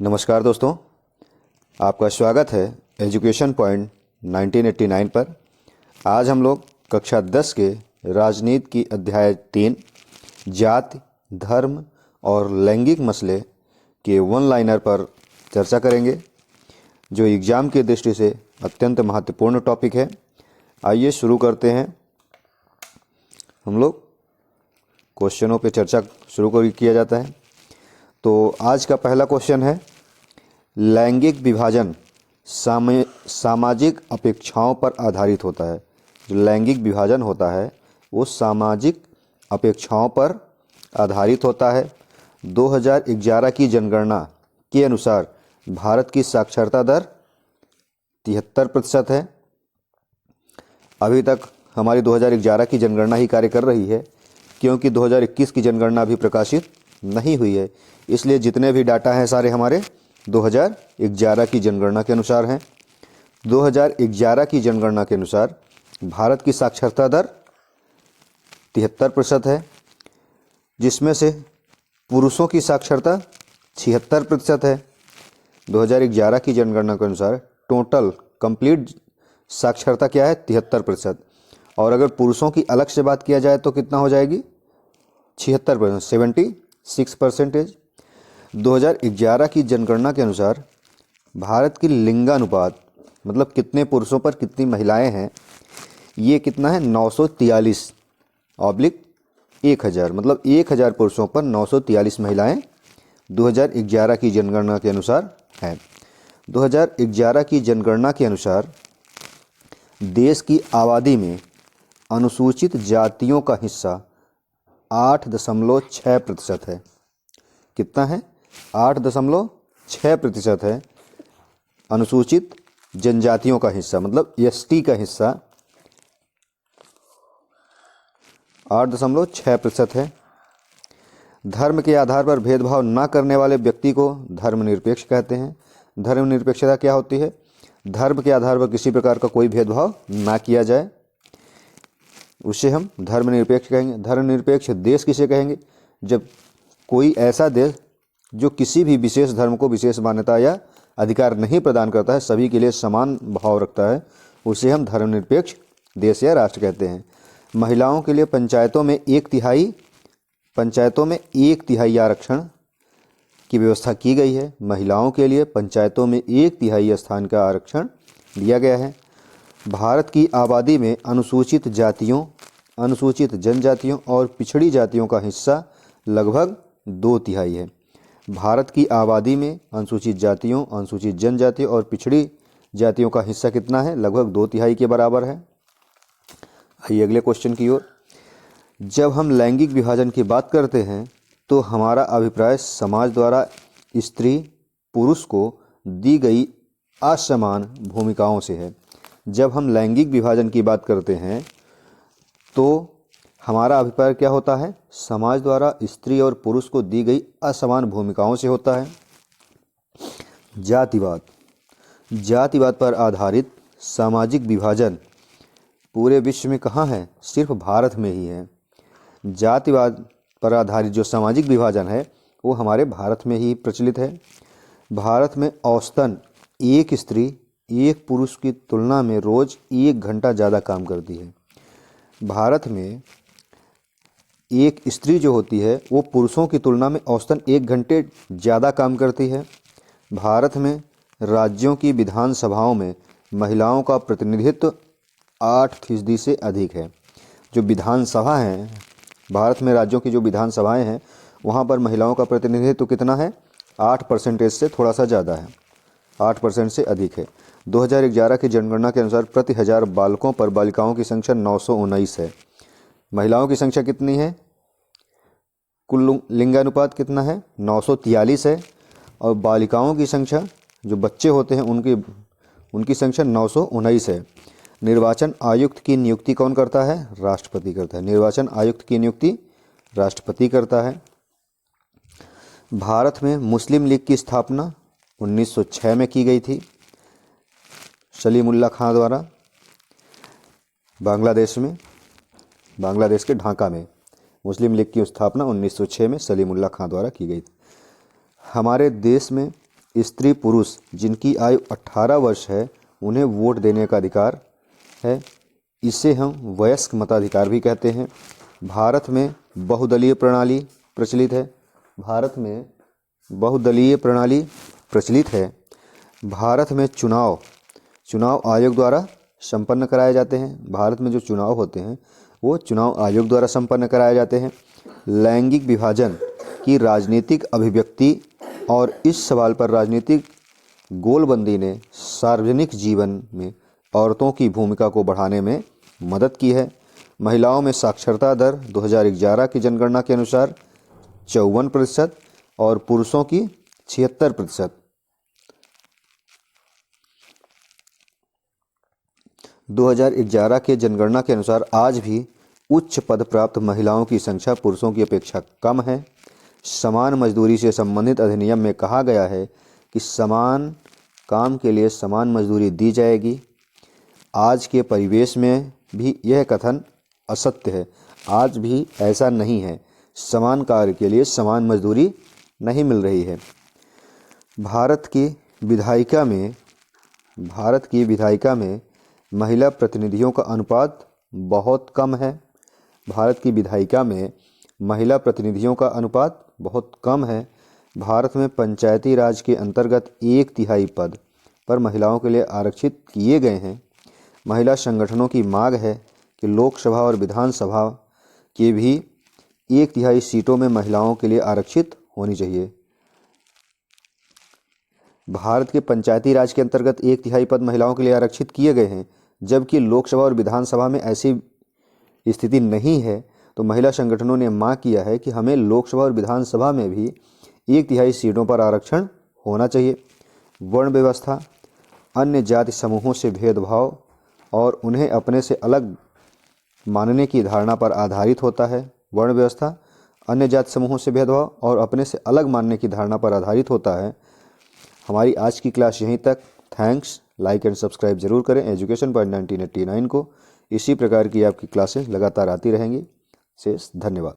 नमस्कार दोस्तों, आपका स्वागत है एजुकेशन पॉइंट 1989 पर। आज हम लोग कक्षा 10 के राजनीति की अध्याय 3 जाति, धर्म और लैंगिक मसले के वन लाइनर पर चर्चा करेंगे, जो एग्ज़ाम की दृष्टि से अत्यंत महत्वपूर्ण टॉपिक है। आइए शुरू करते हैं। हम लोग क्वेश्चनों पे चर्चा शुरू किया जाता है। तो आज का पहला क्वेश्चन है, लैंगिक विभाजन सामाजिक अपेक्षाओं पर आधारित होता है। जो लैंगिक विभाजन होता है वो सामाजिक अपेक्षाओं पर आधारित होता है। 2011 की जनगणना के अनुसार भारत की साक्षरता दर 73% है। अभी तक हमारी 2011 की जनगणना ही कार्य कर रही है, क्योंकि 2021 की जनगणना अभी प्रकाशित नहीं हुई है। इसलिए जितने भी डाटा हैं सारे हमारे 2011 की जनगणना के अनुसार हैं। 2011 की जनगणना के अनुसार भारत की साक्षरता दर 73% है, जिसमें से पुरुषों की साक्षरता 76% है। 2011 की जनगणना के अनुसार टोटल कंप्लीट साक्षरता क्या है? 73%। और अगर पुरुषों की अलग से बात किया जाए तो कितना हो जाएगी? 76%, 76%। 2011 की जनगणना के अनुसार भारत की लिंगानुपात, मतलब कितने पुरुषों पर कितनी महिलाएं हैं, ये कितना है? 943/1000, मतलब 1000 पुरुषों पर 943 महिलाएं 2011 की जनगणना के अनुसार हैं। 2011 की जनगणना के अनुसार देश की आबादी में अनुसूचित जातियों का हिस्सा 8.6% है। कितना है? 8.6% है अनुसूचित जनजातियों का हिस्सा, मतलब एसटी का हिस्सा 8.6% है। धर्म के आधार पर भेदभाव न करने वाले व्यक्ति को धर्मनिरपेक्ष कहते हैं। धर्मनिरपेक्षता क्या होती है? धर्म के आधार पर किसी प्रकार का कोई भेदभाव ना किया जाए, उसे हम धर्मनिरपेक्ष कहेंगे। धर्मनिरपेक्ष देश किसे कहेंगे? जब कोई ऐसा देश जो किसी भी विशेष धर्म को विशेष मान्यता या अधिकार नहीं प्रदान करता है, सभी के लिए समान भाव रखता है, उसे हम धर्मनिरपेक्ष देश या राष्ट्र कहते हैं। महिलाओं के लिए पंचायतों में एक तिहाई आरक्षण की व्यवस्था की गई है। महिलाओं के लिए पंचायतों में 1/3 स्थान का आरक्षण दिया गया है। भारत की आबादी में अनुसूचित जातियों, अनुसूचित जनजातियों और पिछड़ी जातियों का हिस्सा लगभग 2/3 है। भारत की आबादी में अनुसूचित जातियों, अनुसूचित जनजातियों और पिछड़ी जातियों का हिस्सा कितना है? लगभग 2/3 के बराबर है। आइए अगले क्वेश्चन की ओर। जब हम लैंगिक विभाजन की बात करते हैं तो हमारा अभिप्राय समाज द्वारा स्त्री पुरुष को दी गई असमान भूमिकाओं से है। जब हम लैंगिक विभाजन की बात करते हैं तो हमारा अभिप्राय क्या होता है? समाज द्वारा स्त्री और पुरुष को दी गई असमान भूमिकाओं से होता है। जातिवाद, जातिवाद पर आधारित सामाजिक विभाजन पूरे विश्व में कहाँ है? सिर्फ भारत में ही है। जातिवाद पर आधारित जो सामाजिक विभाजन है वो हमारे भारत में ही प्रचलित है। भारत में औसतन एक स्त्री एक पुरुष की तुलना में रोज 1 घंटा ज़्यादा काम करती है। भारत में एक स्त्री जो होती है वो पुरुषों की तुलना में औसतन 1 घंटे ज़्यादा काम करती है। भारत में राज्यों की विधानसभाओं में महिलाओं का प्रतिनिधित्व 8% से अधिक है। जो विधानसभा हैं, भारत में राज्यों की जो विधानसभाएं हैं, वहाँ पर महिलाओं का प्रतिनिधित्व कितना है? 8% से थोड़ा सा ज़्यादा है, 8% से अधिक है। 2011 की जनगणना के अनुसार प्रति 1000 बालकों पर बालिकाओं की संख्या 919 है। महिलाओं की संख्या कितनी है? कुल लिंगानुपात कितना है? 943 है। और बालिकाओं की संख्या, जो बच्चे होते हैं उनकी संख्या 919 है। निर्वाचन आयुक्त की नियुक्ति कौन करता है? राष्ट्रपति करता है। निर्वाचन आयुक्त की नियुक्ति राष्ट्रपति करता है। भारत में मुस्लिम लीग की स्थापना 1906 में की गई थी सलीमुल्लाह खां द्वारा। बांग्लादेश के ढाका में मुस्लिम लीग की स्थापना 1906 में सलीमुल्लाह खां द्वारा की गई थी। हमारे देश में स्त्री पुरुष जिनकी आयु 18 वर्ष है उन्हें वोट देने का अधिकार है। इसे हम वयस्क मताधिकार भी कहते हैं। भारत में बहुदलीय प्रणाली प्रचलित है। भारत में बहुदलीय प्रणाली प्रचलित है। भारत में चुनाव आयोग द्वारा संपन्न कराए जाते हैं। भारत में जो चुनाव होते हैं वो चुनाव आयोग द्वारा संपन्न कराए जाते हैं। लैंगिक विभाजन की राजनीतिक अभिव्यक्ति और इस सवाल पर राजनीतिक गोलबंदी ने सार्वजनिक जीवन में औरतों की भूमिका को बढ़ाने में मदद की है। महिलाओं में साक्षरता दर 2011 की जनगणना के अनुसार 54% और पुरुषों की 76%। 2011 के जनगणना के अनुसार आज भी उच्च पद प्राप्त महिलाओं की संख्या पुरुषों की अपेक्षा कम है। समान मजदूरी से संबंधित अधिनियम में कहा गया है कि समान काम के लिए समान मजदूरी दी जाएगी। आज के परिवेश में भी यह कथन असत्य है। आज भी ऐसा नहीं है। समान कार्य के लिए समान मजदूरी नहीं मिल रही है। भारत की विधायिका में महिला प्रतिनिधियों का अनुपात बहुत कम है। भारत की विधायिका में महिला प्रतिनिधियों का अनुपात बहुत कम है। भारत में पंचायती राज के अंतर्गत 1/3 पद पर महिलाओं के लिए आरक्षित किए गए हैं। महिला संगठनों की मांग है कि लोकसभा और विधानसभा के भी 1/3 सीटों में महिलाओं के लिए आरक्षित होनी चाहिए। भारत के पंचायती राज के अंतर्गत 1/3 पद महिलाओं के लिए आरक्षित किए गए हैं, जबकि लोकसभा और विधानसभा में ऐसी स्थिति नहीं है। तो महिला संगठनों ने मांग किया है कि हमें लोकसभा और विधानसभा में भी 1/3 सीटों पर आरक्षण होना चाहिए। वर्ण व्यवस्था अन्य जाति समूहों से भेदभाव और उन्हें अपने से अलग मानने की धारणा पर आधारित होता है। वर्ण व्यवस्था अन्य जाति समूहों से भेदभाव और अपने से अलग मानने की धारणा पर आधारित होता है। हमारी आज की क्लास यहीं तक। थैंक्स। लाइक एंड सब्सक्राइब जरूर करें एजुकेशन पॉइंट 1989 को। इसी प्रकार की आपकी क्लासेस लगातार आती रहेंगी। शेष धन्यवाद।